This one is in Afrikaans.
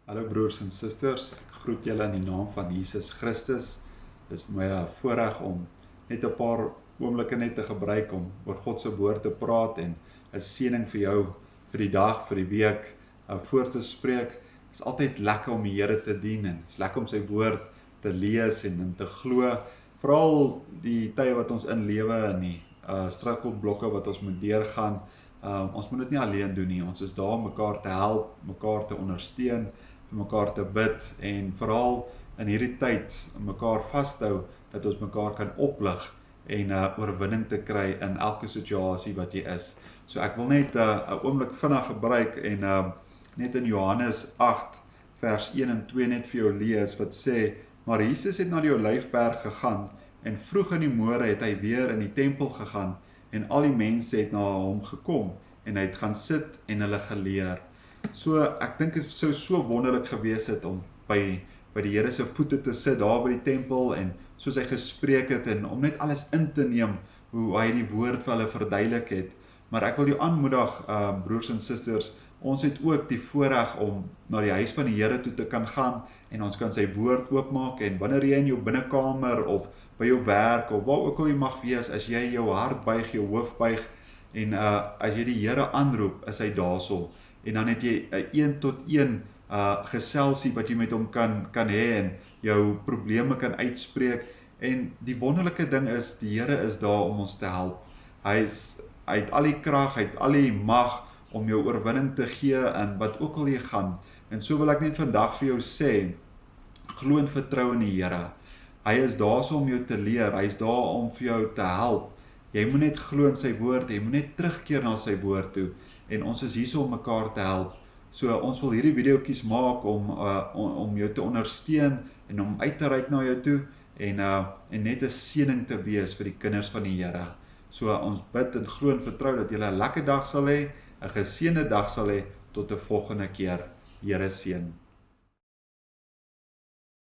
Hallo broers en susters, ek groet julle in die naam van Jesus Christus. Dit is vir my 'n voorreg om net 'n paar oomblikke net te gebruik om oor God se woord te praat en 'n seëning vir jou vir die dag, vir die week voor te spreek. Dit is altyd lekker om die Here te dien en dit is lekker om sy woord te lees en te glo. Veral die tye wat ons inlewe en die struikelblokke wat ons moet deurgaan. Ons moet dit nie alleen doen nie. Ons is daar om mekaar te help, mekaar te ondersteun, vir mekaar te bid en veral in hierdie tyd mekaar vashou dat ons mekaar kan oplig en oorwinning te kry in elke situasie wat jy is. So ek wil net 'n oomblik vinnig gebruik en net in Johannes 8 vers 1 en 2 net vir jou lees wat sê: maar Jesus het na die Olyfberg gegaan en vroeg in die môre het hy weer in die tempel gegaan en al die mense het na hom gekom en hy het gaan sit en hulle geleer. So ek dink dit sou so wonderlik gewees het om by die Here se voete te sit daar by die tempel en soos hy gespreek het en om net alles in te neem hoe hy die woord vir hulle verduidelik het. Maar ek wil jou aanmoedig, broers en susters, ons het ook die voorreg om na die huis van die Here toe te kan gaan en ons kan sy woord oopmaak en wanneer jy in jou binnekamer of by jou werk of waar ook al jy mag wees, as jy jou hart buig, jou hoof buig en as jy die Here aanroep, is hy daarso. En dan het jy 'n 1-tot-1 geselsie wat jy met hom kan hê en jou probleme kan uitspreek. En die wonderlike ding is, die Here is daar om ons te help. Hy het al die krag, hy het al die mag om jou oorwinning te gee in wat ook al jy gaan. En so wil ek net vandag vir jou sê, glo en vertrou in die Here. Hy is daar om jou te leer, hy is daar om vir jou te help. Jy moet net glo in sy woord, jy moet net terugkeer na sy woord toe. En ons is hier om mekaar te help. So ons wil hierdie videoetjies maak om jou te ondersteun en om uit te reik na jou toe en net 'n seëning te wees vir die kinders van die Here. So ons bid en glo en vertrou dat julle 'n lekker dag sal hê, 'n geseënde dag sal hê tot 'n volgende keer. Here seën.